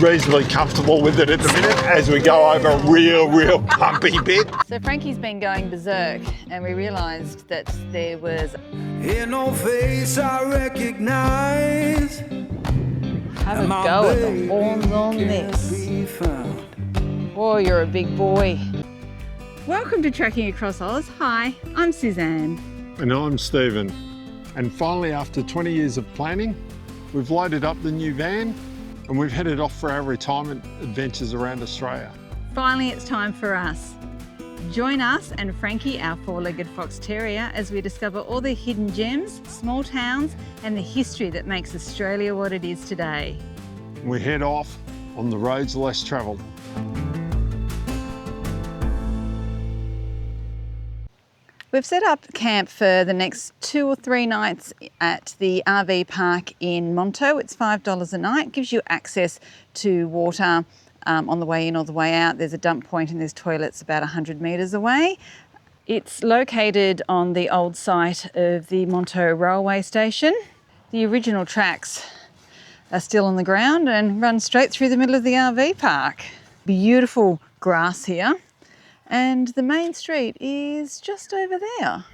reasonably comfortable with it at the minute as we go over a real bumpy bit. So Frankie's been going berserk and we realised that there was no face I recognise. have a go at the horns on this. Boy, you're a big boy. Welcome to Trekking Across Oz. Hi, I'm Suzanne. And I'm Stephen. And finally, after 20 years of planning, we've loaded up the new van and we've headed off for our retirement adventures around Australia. Finally, it's time for us. Join us and Frankie, our four-legged fox terrier, as we discover all the hidden gems, small towns, and the history that makes Australia what it is today. We head off on the roads less travelled. We've set up camp for the next 2 or 3 nights at the RV park in Monto. It's $5 a night, gives you access to water on the way in or the way out. There's a dump point and there's toilets about 100 metres away. It's located on the old site of the Monto railway station. The original tracks are still on the ground and run straight through the middle of the RV park. Beautiful grass here. And the main street is just over there.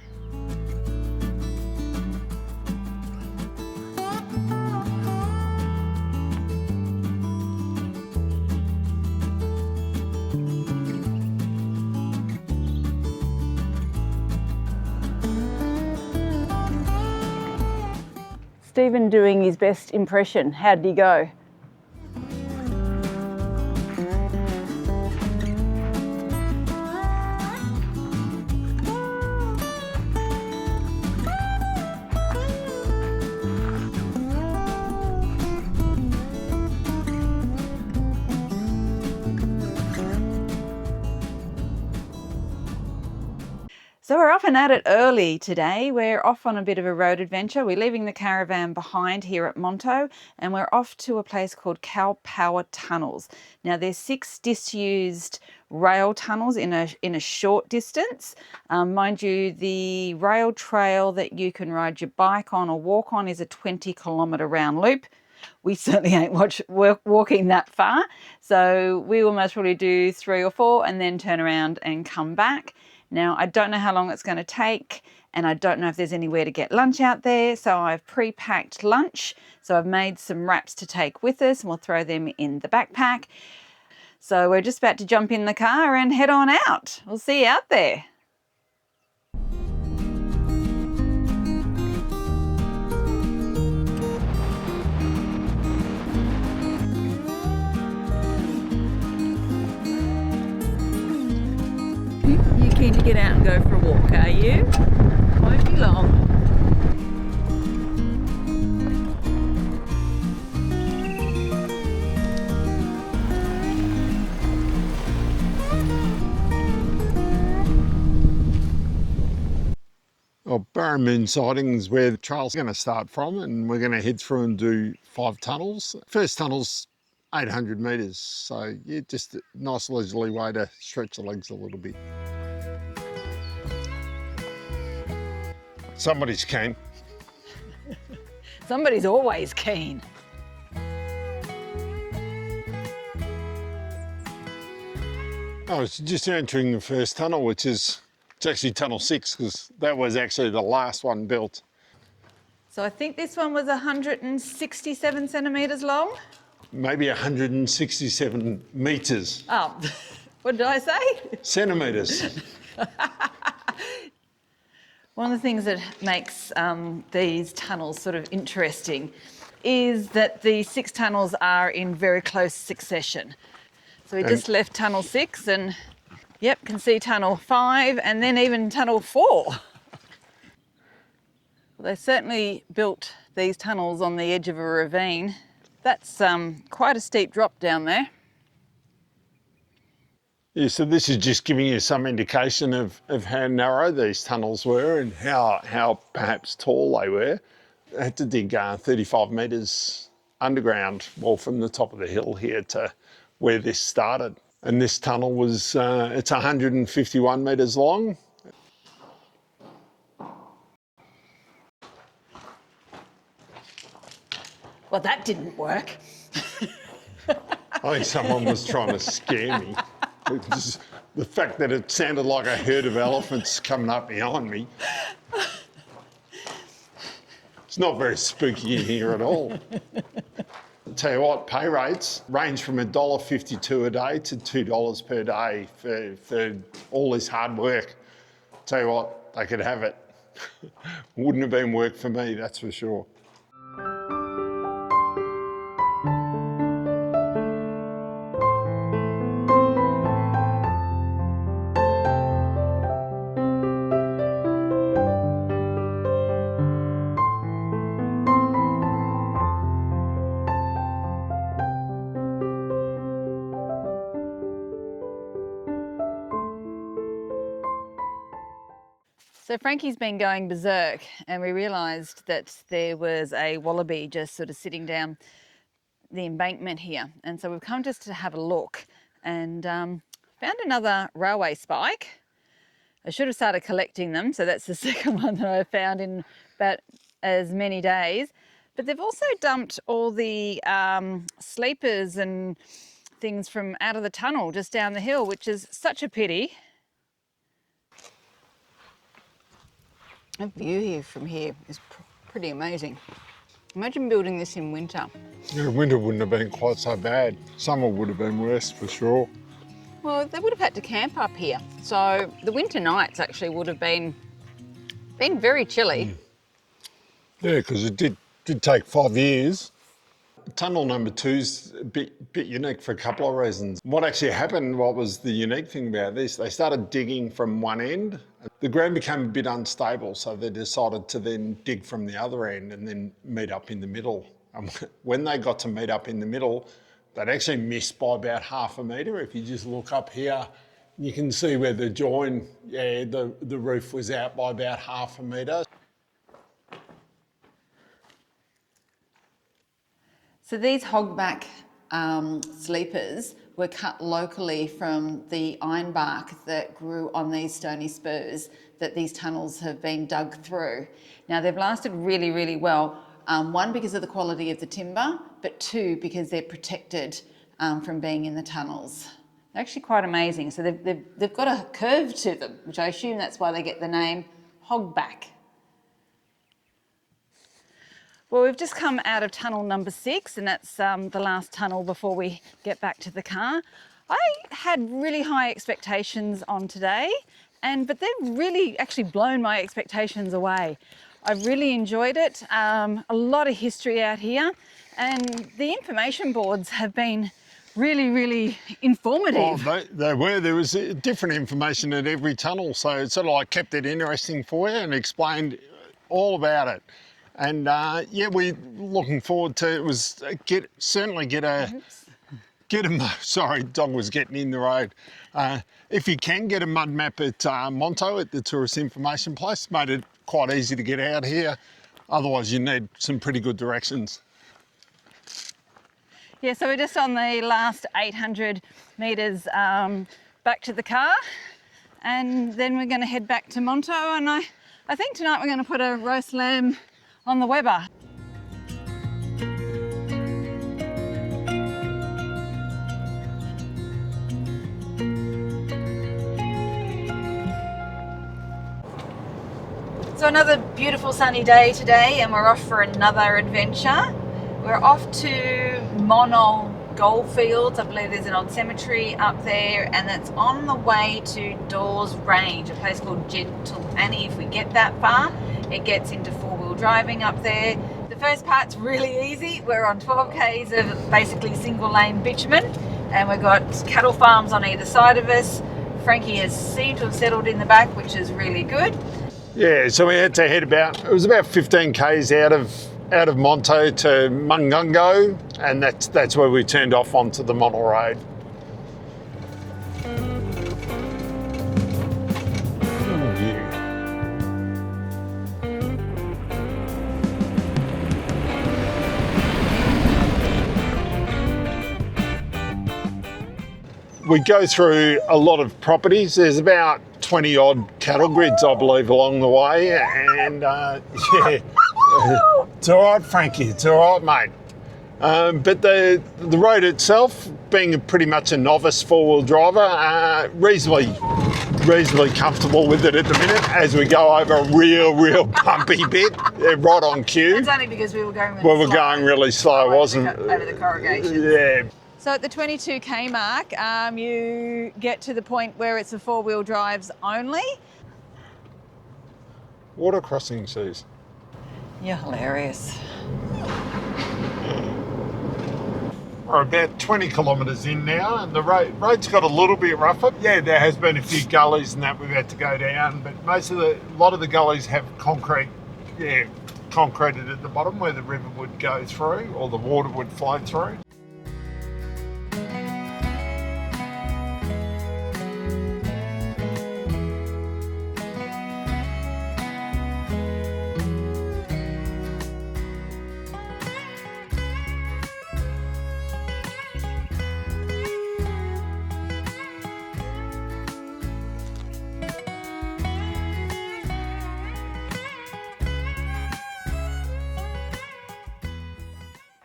Stephen doing his best impression. How did he go? So we're up and at it early today. We're off on a bit of a road adventure. We're leaving the caravan behind here at Monto and we're off to a place called Kalpowar Tunnels. Now there's 6 disused rail tunnels in a short distance. Mind you, the rail trail that you can ride your bike on or walk on is a 20-kilometre round loop. We certainly ain't walking that far. So we will most probably do 3 or 4 and then turn around and come back. Now, I don't know how long it's going to take and I don't know if there's anywhere to get lunch out there. So I've pre-packed lunch. So I've made some wraps to take with us and we'll throw them in the backpack. So we're just about to jump in the car and head on out. We'll see you out there. You keen to get out and go for a walk, are you? Won't be long. Well, Barramoon Siding is where the trail's going to start from and we're going to head through and do 5 tunnels. First tunnel's 800 metres, so yeah, just a nice leisurely way to stretch the legs a little bit. Somebody's keen. Somebody's always keen. I was just entering the first tunnel, which is, it's actually tunnel 6 because that was actually the last one built. So I think this one was 167 centimetres long. Maybe 167 metres. Oh, what did I say? Centimetres. One of the things that makes these tunnels sort of interesting is that the 6 tunnels are in very close succession. So we just left tunnel 6 and yep, can see tunnel 5 and then even tunnel 4. Well, they certainly built these tunnels on the edge of a ravine. That's quite a steep drop down there. Yeah, so this is just giving you some indication of how narrow these tunnels were and how perhaps tall they were. I had to dig 35 metres underground, well, from the top of the hill here to where this started. And this tunnel was, it's 151 metres long. Well, that didn't work. I think someone was trying to scare me. Just the fact that it sounded like a herd of elephants coming up behind me. It's not very spooky in here at all. Tell you what, pay rates range from $1.52 a day to $2 per day for all this hard work. Tell you what, they could have it. Wouldn't have been work for me, that's for sure. So Frankie's been going berserk, and we realised that there was a wallaby just sort of sitting down the embankment here. And so we've come just to have a look and found another railway spike. I should have started collecting them, so that's the second one that I found in about as many days. But they've also dumped all the sleepers and things from out of the tunnel just down the hill, which is such a pity. The view here from here is pretty amazing. Imagine building this in winter. Yeah, winter wouldn't have been quite so bad. Summer would have been worse for sure. Well, they would have had to camp up here. So the winter nights actually would have been very chilly. Yeah, because it did take 5 years. Tunnel number 2's a bit unique for a couple of reasons. What actually happened, what was the unique thing about this, they started digging from one end. The ground became a bit unstable, so they decided to then dig from the other end and then meet up in the middle. And when they got to meet up in the middle, they'd actually missed by about half a metre. If you just look up here, you can see where the join, the roof was out by about half a metre. So these hogback sleepers were cut locally from the ironbark that grew on these stony spurs that these tunnels have been dug through. Now they've lasted really, really well. One, because of the quality of the timber, but two, because they're protected from being in the tunnels. They're actually quite amazing. So they've got a curve to them, which I assume that's why they get the name hogback. Well, we've just come out of tunnel number 6, and that's the last tunnel before we get back to the car. I had really high expectations on today, but they've really actually blown my expectations away. I've really enjoyed it. A lot of history out here, and the information boards have been really, really informative. Oh, they were. There was different information at every tunnel, so it sort of like kept it interesting for you and explained all about it. And yeah, we're looking forward to it. Was sorry, dog was getting in the road. If you can get a mud map at Monto at the tourist information place, made it quite easy to get out here. Otherwise, you need some pretty good directions. Yeah, so we're just on the last 800 metres back to the car, and then we're going to head back to Monto. And I think tonight we're going to put a roast lamb on the Weber. So another beautiful sunny day today, and we're off for another adventure. We're off to Monal Goldfields. I believe there's an old cemetery up there, and that's on the way to Dawes Range, a place called Gentle Annie. If we get that far, it gets into four-wheel driving up there. The first part's really easy. We're on 12 k's of basically single lane bitumen, and we've got cattle farms on either side of us. Frankie has seemed to have settled in the back, which is really good. Yeah, so we had to head it was about 15 k's out of Monto to Mungungo, and that's where we turned off onto the Monal Road. We go through a lot of properties. There's about 20 odd cattle grids, I believe, along the way, and yeah, it's all right, Frankie. It's all right, mate. But the road itself, being pretty much a novice four-wheel driver, reasonably comfortable with it at the minute as we go over a real bumpy bit. They're right on cue. It's only because we were going really Well, slow. we're going really slow, wasn't it? Over the corrugation. Yeah. So at the 22k mark, you get to the point where it's a four-wheel drives only. Water crossing seas. You're hilarious. We're about 20 kilometres in now, and the road's got a little bit rougher. Yeah, there has been a few gullies and that we've had to go down, but a lot of the gullies have concreted at the bottom where the river would go through or the water would flow through.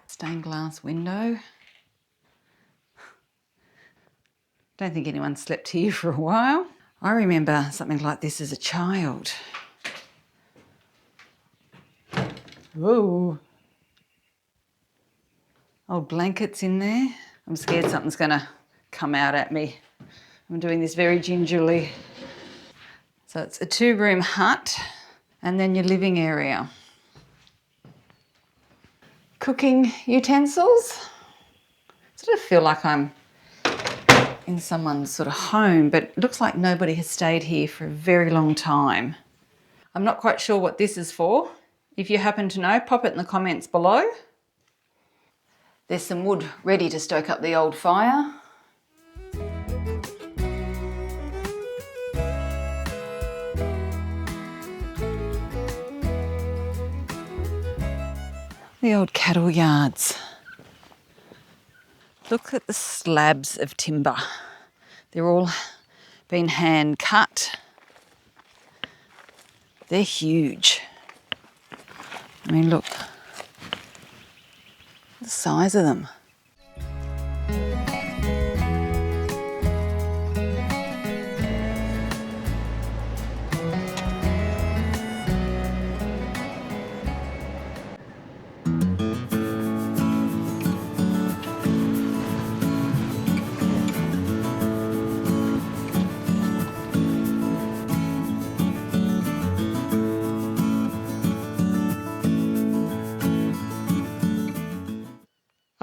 Stained glass window. Don't think anyone slept here for a while. I remember something like this as a child. Whoa. Old blankets in there. I'm scared something's gonna come out at me. I'm doing this very gingerly. So it's a 2-room hut and then your living area. Cooking utensils. Sort of feel like I'm in someone's sort of home, but it looks like nobody has stayed here for a very long time. I'm not quite sure what this is for. If you happen to know, pop it in the comments below. There's some wood ready to stoke up the old fire. The old cattle yards. Look at the slabs of timber. They're all been hand cut. They're huge. I mean, look, the size of them.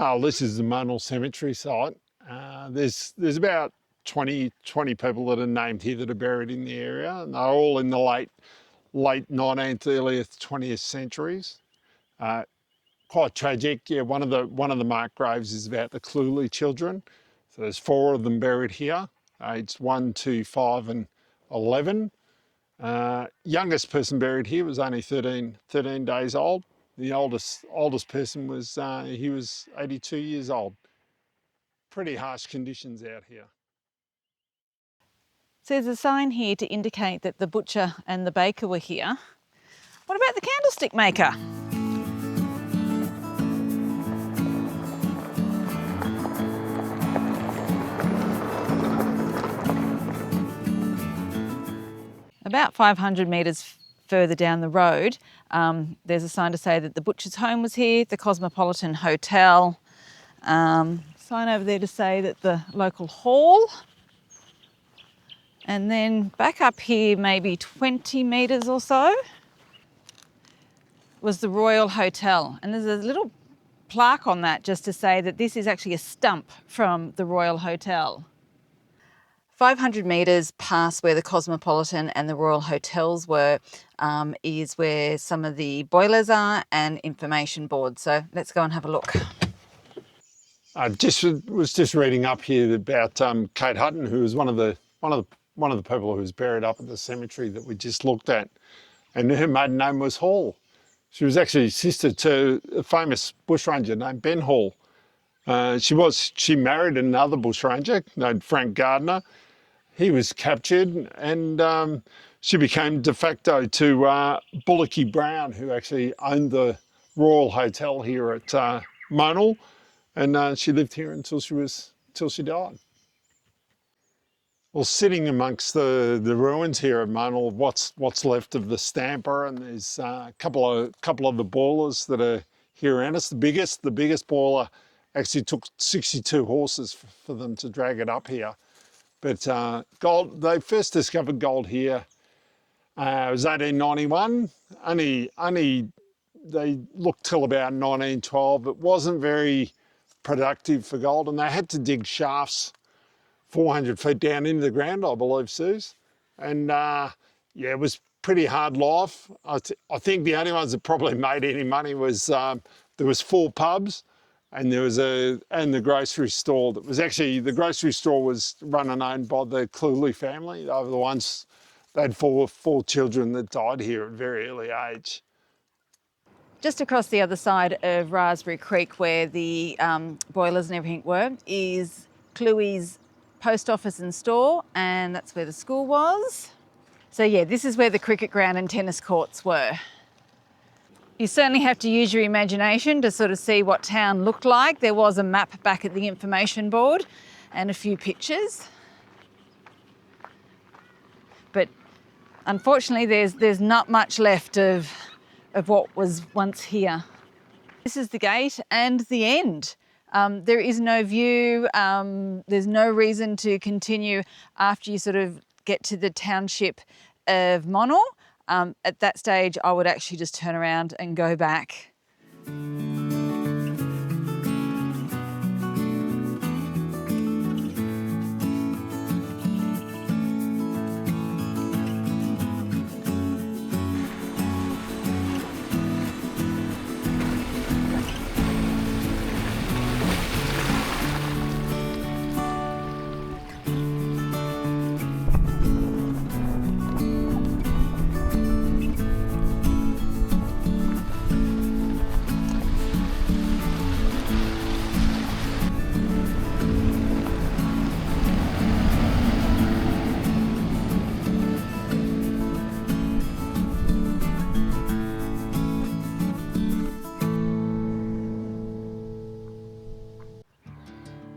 Oh, this is the Monal Cemetery site. There's about 20 people that are named here that are buried in the area, and they're all in the late 19th, early 20th centuries. Quite tragic. Yeah, one of the marked graves is about the Cluley children. So there's 4 of them buried here, aged 1, 2, 5, and 11. Youngest person buried here was only 13 days old. The oldest person was he was 82 years old. Pretty harsh conditions out here. So there's a sign here to indicate that the butcher and the baker were here. What about the candlestick maker? About 500 metres further down the road, there's a sign to say that the butcher's home was here, the Cosmopolitan Hotel, sign over there to say that the local hall, and then back up here maybe 20 metres or so was the Royal Hotel, and there's a little plaque on that just to say that this is actually a stump from the Royal Hotel. 500 metres past where the Cosmopolitan and the Royal Hotels were is where some of the boilers are and information boards. So let's go and have a look. I was just reading up here about Kate Hutton, who was one of the people who was buried up at the cemetery that we just looked at, and her maiden name was Hall. She was actually sister to a famous bushranger named Ben Hall. She married another bushranger named Frank Gardner. He was captured, and she became de facto to Bullocky Brown, who actually owned the Royal Hotel here at Monal, and she lived here until she was till she died. Well, sitting amongst the ruins here at Monal, what's left of the stamper, and there's a couple of the boilers that are here around us. The biggest boiler actually took 62 horses for them to drag it up here. But gold, they first discovered gold here. It was 1891. Only they looked till about 1912. It wasn't very productive for gold, and they had to dig shafts 400 feet down into the ground, I believe, Suze. And yeah, it was pretty hard life. I think the only ones that probably made any money was there was 4 pubs, and there was the grocery store. That was actually, the grocery store was run and owned by the Cluley family. They were the ones, they had four children that died here at a very early age. Just across the other side of Raspberry Creek, where the boilers and everything were, is Cluey's post office and store, and that's where the school was. So yeah, this is where the cricket ground and tennis courts were. You certainly have to use your imagination to sort of see what town looked like. There was a map back at the information board and a few pictures. But unfortunately, there's not much left of what was once here. This is the gate and the end. There is no view, there's no reason to continue after you sort of get to the township of Monal. At that stage, I would actually just turn around and go back.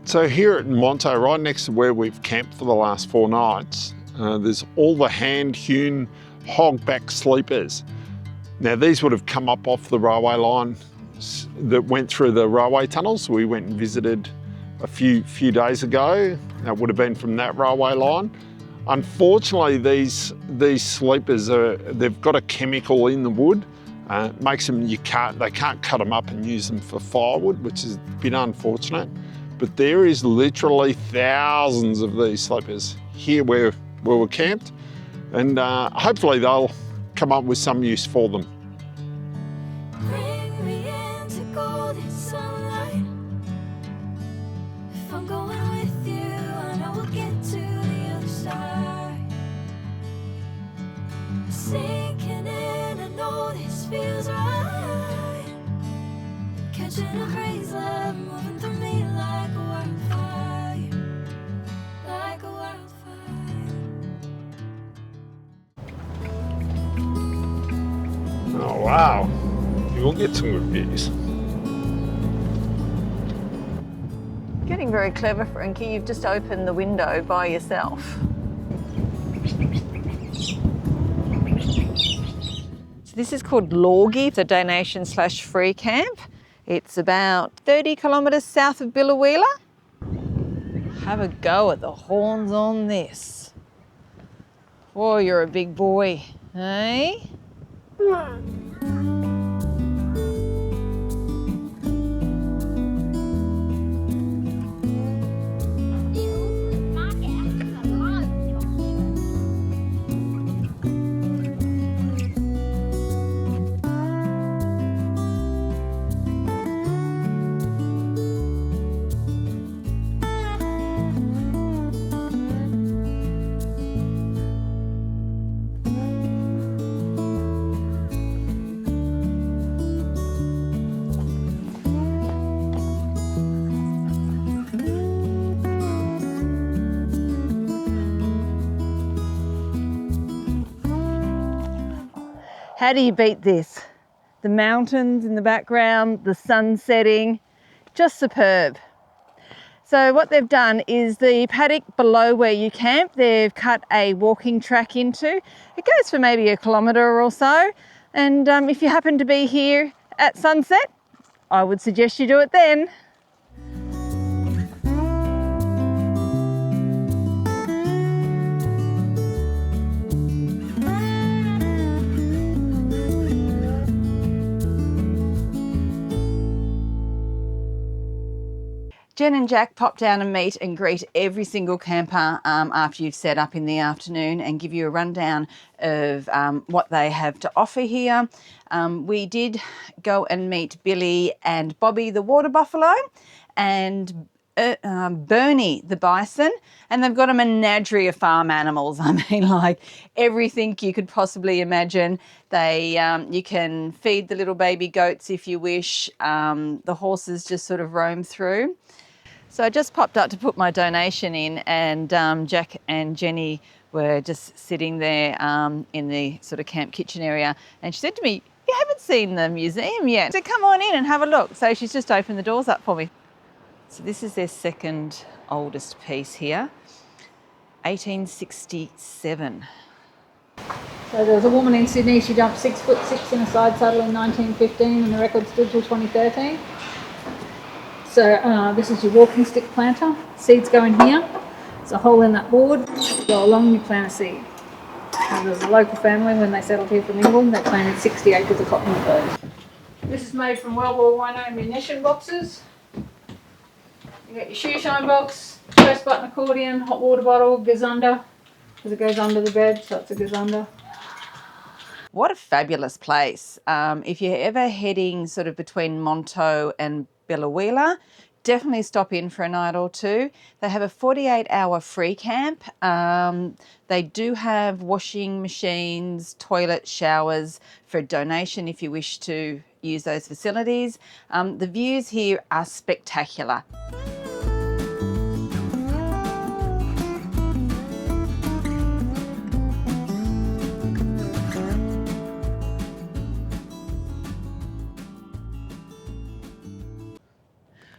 So here at Monto, right next to where we've camped for the last 4 nights, there's all the hand-hewn hog-back sleepers. Now these would have come up off the railway line that went through the railway tunnels. We went and visited a few days ago. That would have been from that railway line. Unfortunately, these sleepers they've got a chemical in the wood. Makes them they can't cut them up and use them for firewood, which is a bit unfortunate. But there is literally thousands of these sleepers here where we're camped, and hopefully they'll come up with some use for them. Bring me into golden sunlight. If I'm going with you, I know we'll get to the other side. Sinking in, I know this feels right. Catching a breeze, love moving through me like a wildfire, like a wildfire. Oh wow, you will get some good views. Getting very clever, Frankie. You've just opened the window by yourself. So this is called Lawgi. It's a donation/free camp. It's about 30 kilometres south of Billawheeler. Have a go at the horns on this. Oh, you're a big boy, eh? How do you beat this? The mountains in the background, the sun setting, just superb. So what they've done is the paddock below where you camp, they've cut a walking track into. It goes for maybe a kilometre or so. And if you happen to be here at sunset, I would suggest you do it then. Jen and Jack pop down and meet and greet every single camper after you've set up in the afternoon and give you a rundown of what they have to offer here. We did go and meet Billy and Bobby the water buffalo and Bernie the bison, and they've got a menagerie of farm animals. I mean, like everything you could possibly imagine. They you can feed the little baby goats if you wish. The horses just sort of roam through. So I just popped up to put my donation in, and Jack and Jenny were just sitting there in the sort of camp kitchen area, and she said to me, "You haven't seen the museum yet, so come on in and have a look." So she's just opened the doors up for me. So this is their second oldest piece here, 1867. So there was a woman in Sydney, she jumped 6'6" in a side saddle in 1915 and the record stood till 2013. So this is your walking stick planter. Seeds go in here. There's a hole in that board. Go along, you plant a seed. And there's a local family, when they settled here from England, they planted 60 acres of cotton with those. This is made from World War I ammunition boxes. You got your shoe shine box, press button accordion, hot water bottle, gazunder, because it goes under the bed, so it's a gazunder. What a fabulous place. If you're ever heading sort of between Monto and Billawheeler, definitely stop in for a night or two. They have a 48-hour free camp. They do have washing machines, toilet, showers for a donation if you wish to use those facilities. The views here are spectacular.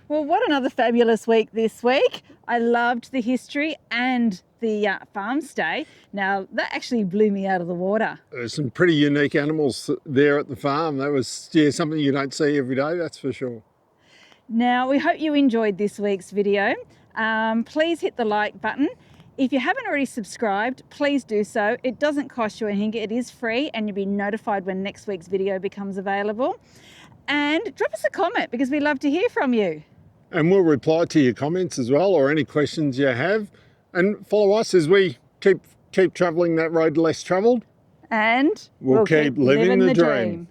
Well, what another fabulous week this week. I loved the history and the farm stay. Now, that actually blew me out of the water. There's some pretty unique animals there at the farm. That was something you don't see every day, that's for sure. Now, we hope you enjoyed this week's video. Please hit the like button. If you haven't already subscribed, please do so. It doesn't cost you anything. It is free, and you'll be notified when next week's video becomes available. And drop us a comment, because we love to hear from you. And we'll reply to your comments as well, or any questions you have. And follow us as we keep travelling that road less travelled. And we'll keep living the dream.